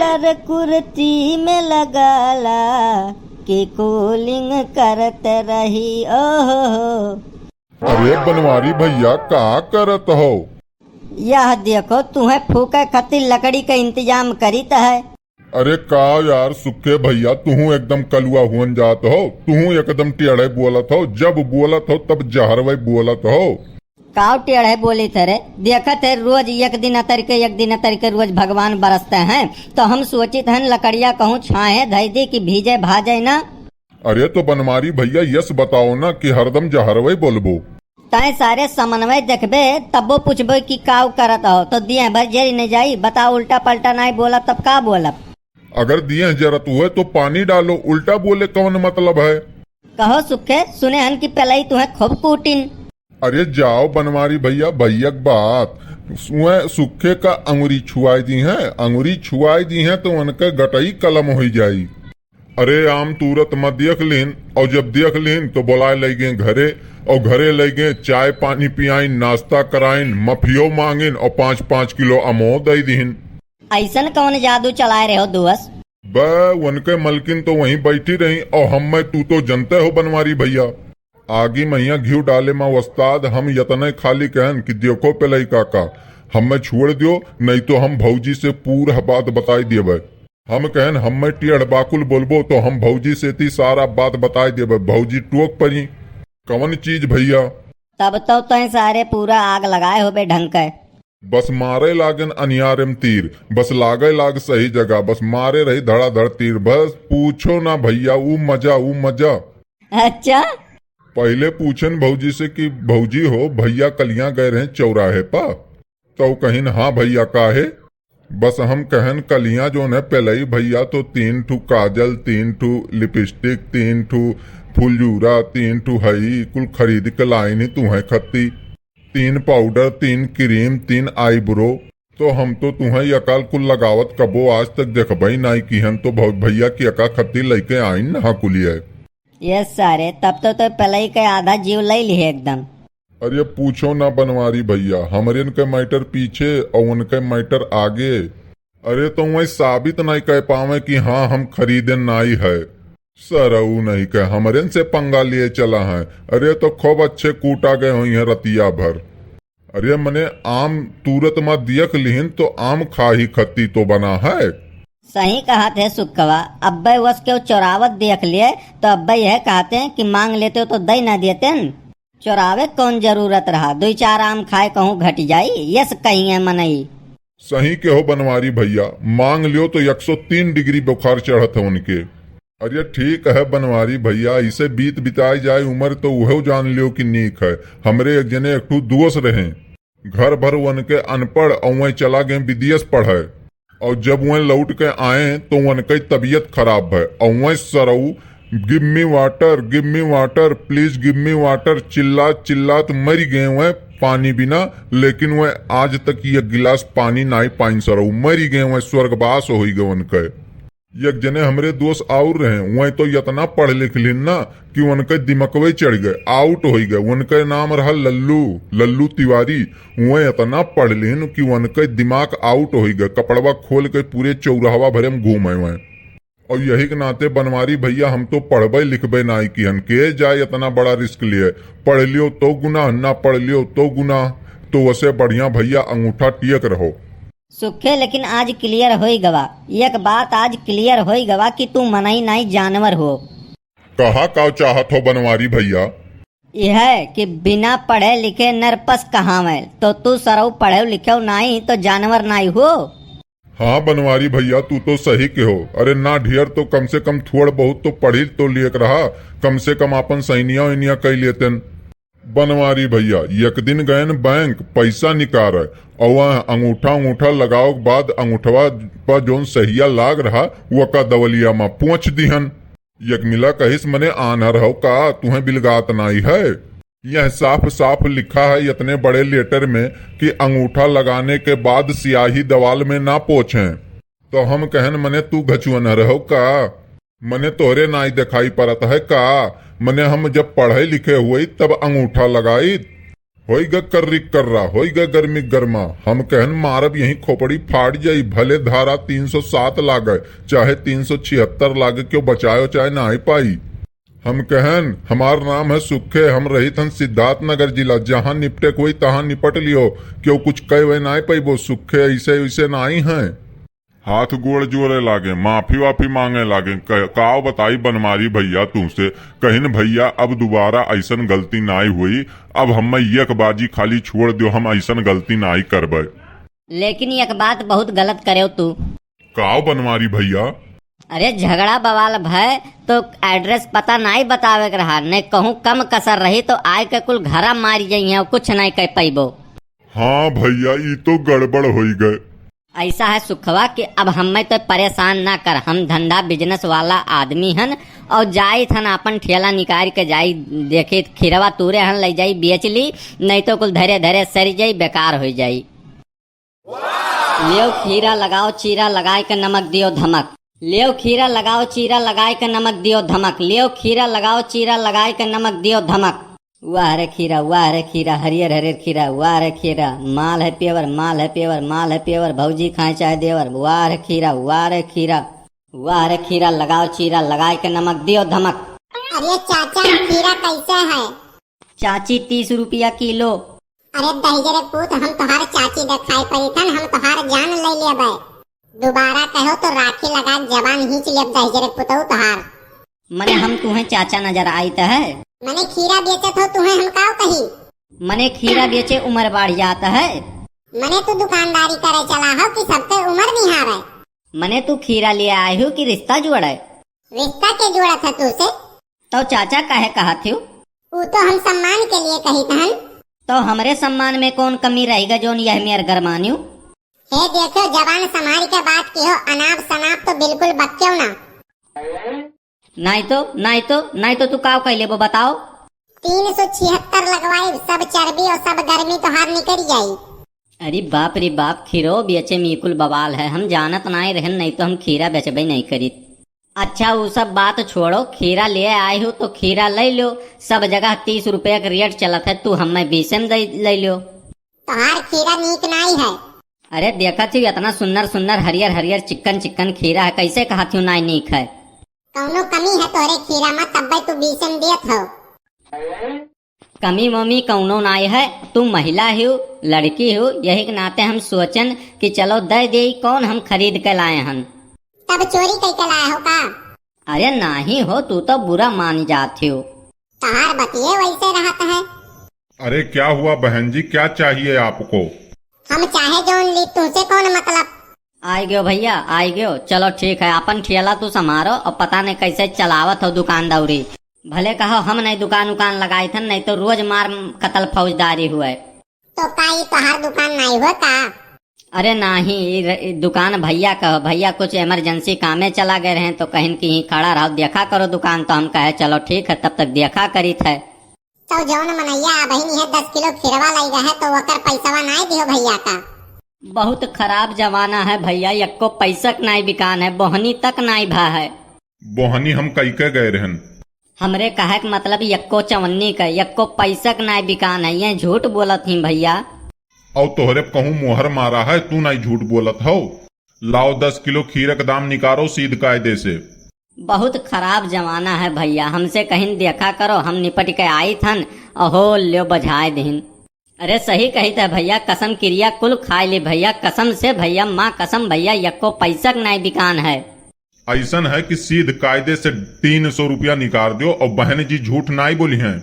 Heater kurti में लगाला कि कूलिंग करत रही। ओहो अरे बनवारी भैया का करत हो? यह देखो तुम्हें फूके खातिर लकड़ी का इंतजाम करीत है। अरे का यार सुखे भैया तू एकदम कलुआ हुन जात हो, तू एकदम टेढ़े बोलत हो, जब बोलत हो तब जहरवे बोलत हो। काव टेढ़े बोली थे रे, देखत है रोज एक दिन अतर के रोज भगवान बरसते हैं, तो हम सोचित हैं लकड़िया कहूँ छाए धई दी कि भीजे भाजे ना। अरे तो बनवारी भैया यस बताओ ना कि हरदम जहरवे बोलबो? तय सारे समन्वय देखबे तबो पूछबे कि काव करत हो, तो दिए भर जेरी नहीं जाई। बताओ उल्टा पलटा नहीं बोला तब का बोला? अगर दिए जरूरत हुए तो पानी डालो, उल्टा बोले कौन मतलब है? कहो सुखे सुने हन की पहले तुम्हें खूब कूटिन। अरे जाओ बनवारी भैया भैया बात सुखे का अंगुरी छुआई दी है, अंगुरी छुआई दी है तो उनके गटई कलम हो जाई। अरे आम तुरत मत देख लीन, और जब देख लीन तो बुलाए लगे घरे, और घरे लगे चाय पानी पियाइन, नाश्ता कराइन, मफियो मांगिन और 5-5 किलो अमो दई दीन। ऐसन कौन जादू चलाए रहे हो दोस्त? उनके मलकिन तो वहीं बैठी रही, और हम में तू तो जनते हो बनवारी भैया, आगी मैया घी डाले में उस्ताद। हम यतने खाली कहन कि देखो पहले काका हमें छोड़ दियो, नहीं तो हम भौजी से पूरा बात बताई देवे। हम कहन हमें टेढ़ बाकुल बोलबो तो हम भौजी से थी सारा बात बताई देवे। भौजी टोक पड़ी कौन चीज भैया? तब तो तुम सारे पूरा आग लगाए हो बे ढंग के। बस मारे लागन अनियारम तीर, बस लागे लाग सही जगह, बस मारे रही धड़ाधड़ तीर। बस पूछो ना भैया ऊ मजा। अच्छा पहले पूछन भौजी से कि भौजी हो भैया कलियां गए रहे चौराहे पा, तो कहिन हाँ भैया काहे? बस हम कहन कलियां जो है पहले ही भैया तो 3 ठू काजल, 3 ठू लिपस्टिक, 3 ठू फुलजूरा, 3 ठू हई कुल खरीद के लाइन तू है खत्ती, 3 पाउडर, 3 क्रीम, 3 आईब्रो। तो हम तो तुम्हें यकाल कुल लगावत कबो आज तक देखबई नाई की हन, तो भैया की अका खत्ती लेके आइन नहा कुलिया। ये सारे तब तो पहले ही के आधा जीव ले ली एकदम। अरे पूछो ना बनवारी भैया, हमारे इनके मैटर पीछे और उनके मैटर आगे। अरे तो वही साबित नहीं कह पावे कि हाँ हम खरीदे नाई है, सरऊ नहीं कह हमारे से पंगा लिए चला है। अरे तो खूब अच्छे कूटा गए हुई है रतिया भर। अरे मने आम तुरत मत देख लिहिन तो आम खा ही खत्ती तो बना है। सही कहा थे सुखवा, अब्बे वस के चोरावत देख लिए तो अब्बे यह कहते हैं कि मांग लेते हो तो दई ना देते न। चोरावे कौन जरूरत रहा, 2-4 आम खाए कहूँ घट जाई, यस कहीं है मनई। सही के हो बनवारी भैया, मांग लियो तो 103 डिग्री बुखार चढ़त है उनके। अरे ठीक है बनवारी भैया, इसे बीत बिताई जाए उम्र तो वह जान लियो कि नीक है। हमरे एक जने एक दोस्त रहे, घर भर उनके अनपढ़ और वह चला गए विदेश पढ़े, और जब वह लौट के आए तो उनकी तबीयत खराब है, और वह सरऊ give me water please give me water चिल्लात मर गए वह पानी बिना। लेकिन वह आज तक ये गिलास पानी नाई पाइन सरऊ मरी गए वह, स्वर्गवास हो गए उनके। एक जने हमरे दोस्त और रहे, वह तो इतना पढ़ लिख लिन ना कि उनके दिमकवे चढ़ गए, आउट हो गए। उनके नाम रहा लल्लू तिवारी। वह इतना पढ़ लिन कि उनके दिमाग आउट हो गए, कपड़वा खोल के पूरे चौराहवा भरे में घूमे हुए। और यही के नाते बनवारी भैया हम तो पढ़बे लिखबे नाई की हन के जाए इतना बड़ा रिस्क लिए। पढ़ लियो तो गुनाह, ना पढ़ लियो तो गुनाह, तो वैसे बढ़िया भैया अंगूठा टियक रहो। सुखे लेकिन आज क्लियर हो गवा, एक बात आज क्लियर हो गवा कि तू मनई नहीं जानवर हो। कहा का चाहत हो बनवारी भैया? यह कि बिना पढ़े लिखे नरपस कहावे, तो तू सरऊ पढ़े लिखे नहीं तो जानवर नहीं हो। हाँ बनवारी भैया तू तो सही के हो। अरे ना ढेर तो कम से कम थोड़ बहुत तो पढ़ी तो लियक रहा, कम से कम अपन सैनिया कई लेते। बनवारी भैया एक दिन गए बैंक पैसा निकाल और वह अंगूठा लगाओ के बाद अंगूठवा पर जो सहिया लाग रहा वो का दवलिया में पहुंच दिहन। एक मिला कहिस मने आना रहो का तुम्हें बिलगात नहीं है। यह साफ साफ लिखा है इतने बड़े लेटर में कि अंगूठा लगाने के बाद स्याही दवाल में ना पोछे। तो हम कहन मने तू घचुआ न रहो का, मने तोहरे नाई दिखाई पड़त है का, मने हम जब पढ़े लिखे हुए तब अंगूठा लगाई। होई ग कर्री कर्रा, होई ग गर्मी गर्मा। हम कहन मारब यही खोपड़ी फाट जाई, भले धारा 307 लागे चाहे 376 लागे, क्यों बचायो चाहे ना ही पाई। हम कहन हमार नाम है सुखे, हम रही थन सिद्धार्थ नगर जिला, जहाँ निपटे कोई तहाँ निपट लियो, क्यों कुछ कहे वे ना पैबो, सुखे ऐसे वैसे ना ही हैं। हाथ गोड़ जोड़े लागे, माफी वाफी मांगे लागे। काव बताई बनमारी भैया तुमसे, कहिन भैया अब दोबारा ऐसन गलती नाई हुई, अब हम एक बाजी खाली छोड़ दो, हम ऐसन गलती नाई करबे। लेकिन एक बात बहुत गलत करे तू। काव बनमारी भैया? अरे झगड़ा बवाल भय तो एड्रेस पता नहीं बतावे के रहा, नहीं कहूँ कम कसर रही तो आय के कुल घरा मारी जाइए, कुछ नहीं कह पैबो। हाँ भैया ये तो गड़बड़ हो गए। ऐसा है सुखवा कि अब हमें तो परेशान ना कर, हम धंधा बिजनेस वाला आदमी हन और जाई थन अपन ठेला निकाल के जाई, देखे खीरवा तूरे हन ले जाई बेच ली, नहीं तो कुल धरे धरे सर जाई बेकार हो जाई। लियो खीरा लगाओ चीरा लगाए के नमक दियो धमक, लियो खीरा लगाओ चीरा लगाए के नमक दियो धमक, लियो खीरा लगाओ चीरा लगाए के नमक दियो धमक। वाह रे खीरा, वाह रे खीरा, हरियर हरियर खीरा, वाह रे खीरा, माल है पेवर, माल है पेवर, माल है पेवर, भौजी खाए चाहे देवर, वाह रे खीरा, वाह रे खीरा, वाह रे खीरा लगाओ चीरा लगाए के नमक दियो धमक। अरे चाचा खीरा कैसे है? चाची 30 रुपया किलो। अरे दहिजरे पूत, हम तोहार चाची दिखाई पड़ी थन, हम तोहार जान ले लेबे, दोबारा कहो तो राखी लगा जवान खींच लेब दहिजरे पुतऊ तोहार। मने हम तुम्हें चाचा नजर आई तो है? मने खीरा बेचत हो तुम्हें हम काव कही? मने खीरा बेचे उम्र बढ़ जाता है। मने तू दुकानदारी करे चला हो कि सबके उम्र निहार है? मने तू खीरा ले आई हो कि रिश्ता जोड़े? रिश्ता के जोड़त है तू से? तो चाचा कहे कहा थी? वो तो हम सम्मान के लिए कही थन। तो हमरे सम्मान में कौन कमी रहेगा जोन यह मेर गरमान्यू? हे देखो जवान समाज के बात की हो, अनाप शनाप तो बिल्कुल बक्यो ना। नहीं तो तू काव कहले वो बताओ। 376 लगवाई, सब चर्बी और सब गर्मी तोहार निकल जाई। अरे बाप रे बाप, खीरो बेचे में कुल बवाल है, हम जानत नहीं रहन, नहीं तो हम खीरा बेचबे नहीं करी। अच्छा वो सब बात छोड़ो, खीरा ले आए हो तो खीरा ले लो, सब जगह 30 रुपया का रेट चलत है, तू हमें 20 में ले लो। तोहार खीरा नीक नहीं है। अरे देखा थी इतना सुंदर सुंदर हरियर हरियर चिकन चिकन खीरा है, कैसे कहा थी नाई नीक है? कौनो कमी है तोरे खीरा में, तब तू 20 में देत हो। कमी मम्मी कौनो नाई है, तू महिला हो लड़की हो, यही के नाते हम सोचन कि चलो दे दे, कौन हम खरीद के लाए हन। तब चोरी कई के लाए हो का? अरे नहीं हो, तू तो बुरा मान जाती हो। तोहार बतिये वैसे रहता है। अरे क्या हुआ बहन जी, क्या चाहिए आपको? हम चाहे जोन ली, तुमसे कौन मतलब? आई गयो भैया आई गयो, चलो ठीक है, अपन ठेला तू संभारो और पता नहीं कैसे चलावत हो दुकान दौरी। भले कहो हम नहीं दुकान उकान लगाई थन, नहीं तो रोज मार कतल फौजदारी हुए। तो काई तोहार दुकान नहीं हुआ का? अरे नहीं, दुकान भैया कहो, भैया कुछ इमरजेंसी कामे चला गए रहे तो कहीं कहीं खड़ा रहो, देखा करो दुकान, तो हम कहे चलो ठीक है, तब तक देखा करी थे। तो जौन मनैया बहनी है 10 किलो खीरवा लाई है तो वकर पैसा नहीं दियो भैया का। बहुत खराब जमाना है भैया, यक्को पैसा नहीं बिकान है, बोहनी तक नहीं भा है। बोहनी हम कई के गए रहन? हमरे कहे के मतलब यक्को चवन्नी का, यक्को पैसा नहीं बिकान है, ये झूठ बोलत ही भैया। और तोहरे कहूँ मोहर मारा है, तू नहीं झूठ बोलत हो। लाओ 10 किलो खीरा का दाम निकालो सीध कायदे से। बहुत खराब जमाना है भैया, हमसे कहीं देखा करो, हम निपट के आई थन अहो लो बजाए दिन। अरे सही कही था भैया, कसम क्रिया कुल खाए ले भैया, कसम से भैया, माँ कसम भैया, यक्को पैसा नहीं बिकान है। ऐसन है कि सीध कायदे से 300 रुपया निकाल दो, और बहन जी झूठ नहीं बोली हैं।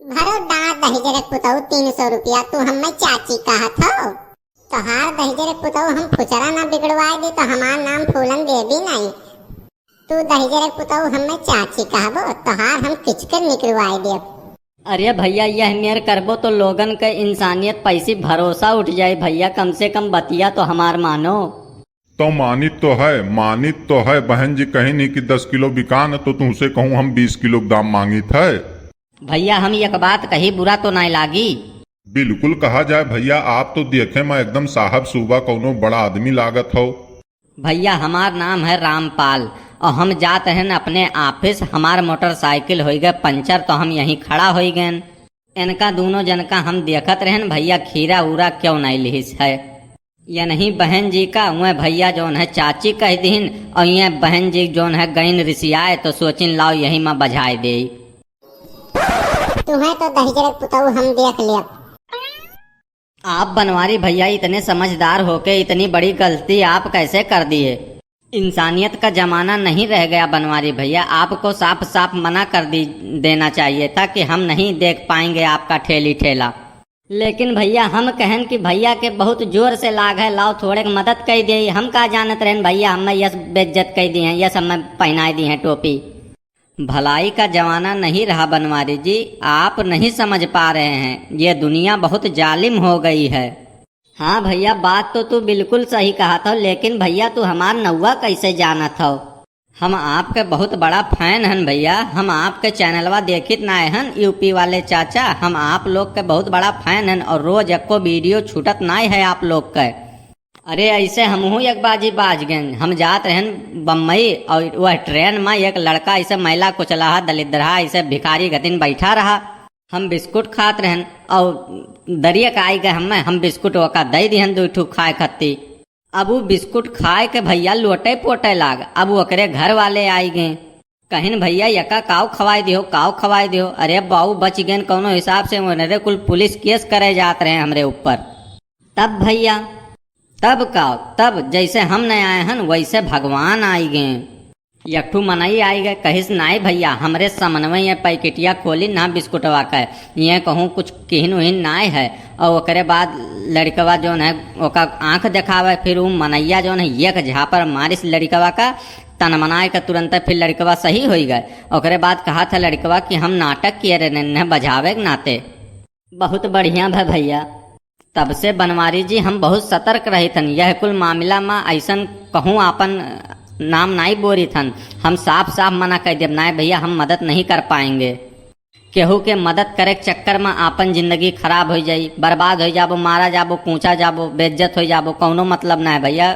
भरो दांत दहिजरे पुतऊ 300 रुपया, तू हमें चाची कहा था। तोहार दहिजरे पुतऊ हम फुचरा ना बिगड़वाए दी तो हमार नाम फूलन देवी नहीं। तू दहिजरे पुतऊ हमें चाची कहबो, तोहार हम किचकर निकलवाए दे। अरे भैया यह मेर करबो तो लोगन के इंसानियत पैसी भरोसा उठ जाए भैया, कम से कम बतिया तो हमार मानो। तो मानित तो है बहन जी, कहीं नहीं कि 10 किलो बिकान, तो तुमसे कहूँ हम 20 किलो दाम मांगी थे। भैया हम एक बात कही बुरा तो नहीं लागी? बिल्कुल कहा जाए भैया, आप तो देखे मैं एकदम साहब सुबह कौनो बड़ा आदमी लागत हो। भैया हमार नाम है रामपाल और हम जाते हैं अपने ऑफिस, हमार मोटरसाइकिल हो गए पंचर तो हम यहीं खड़ा हो गए। इनका दोनों जन का हम देखत रहन भैया खीरा उरा क्यों नहीं लिहिस है। ये नहीं बहन जी का वह भैया जौन है चाची कह दीन और ये बहन जी जौन है गईन रिसियाए तो सोचिन लाओ यही माँ बजाए दे। तुम्हें तो दहिजरे पुतऊ हम देख लिया। आप बनवारी भैया इतने समझदार होके इतनी बड़ी गलती आप कैसे कर दिए। इंसानियत का जमाना नहीं रह गया बनवारी भैया, आपको साफ साफ मना कर देना चाहिए था कि हम नहीं देख पाएंगे आपका ठेली ठेला। लेकिन भैया हम कहन कि भैया के बहुत जोर से लाग है, लाओ थोड़े मदद कर दे। हम का जानत रहन भैया हमें यस बेइज्जत कर दी है, यस हमें पहनाई दी है टोपी। भलाई का जमाना नहीं रहा बनवारी जी, आप नहीं समझ पा रहे हैं, ये दुनिया बहुत जालिम हो गई है। हाँ भैया बात तो तू बिल्कुल सही कहा था, लेकिन भैया तू हमार नौवा कैसे जाना था। हम आपके बहुत बड़ा फैन हन भैया, हम आपके चैनलवा देखित ना हन यूपी वाले चाचा, हम आप लोग के बहुत बड़ा फैन हन और रोज एको वीडियो छूटत ना है आप लोग के। अरे ऐसे हमहू एक बाजी बाज गए, हम जात रहन बम्बई और वह ट्रेन में एक लड़का ऐसे महिला कुचलाहा दलित रहा, ऐसे भिखारी गतिन बैठा रहा। हम बिस्कुट खात रहन और दरिया का आई गए हम बिस्कुट ओका दे दिहन दो ठू खाए खत्ती। अब वो बिस्कुट खाए के भैया लोटे पोटे लाग, अब ओकरे घर वाले आई गए कहिन भैया यका काव खवाई दियो काव खवाई दियो। अरे बाऊ बच गए कोनो हिसाब से, मेरे कुल पुलिस केस करे जात रहे हमरे ऊपर। तब भैया तब जैसे हम नहीं आए हन वैसे भगवान आई गए। यकठू मनई आई गए कहिस नाई भैया हमरे समनवे ये पैकेटिया खोली ना बिस्कुटवा का, ये कहूँ कुछ किहिन उहिन नाय है। और ओकरे बाद लड़कवा जो है ओका आंख दिखावे, फिर वो मनैया जो है एक झापर मारिस लड़कवा का तन मनाए का तुरंत, फिर लड़कवा सही हो गए। ओकरे बाद कहा था लड़कवा कि हम नाटक किए रहे बजावे के नाते। बहुत बढ़िया भा भैया, तब से बनवारी जी हम बहुत सतर्क रही थन, यह कुल मामला में ऐसन कहूँ अपन नाम नहीं बोरी थन। हम साफ साफ मना कर देव नाय भैया हम मदद नहीं कर पाएंगे। केहू के मदद करे के चक्कर में आपन जिंदगी खराब हो जाई, बर्बाद हो जाबो, मारा जाबो, पूछा जाबो, बेइज्जत हो जाबो, कौनो मतलब ना है भैया।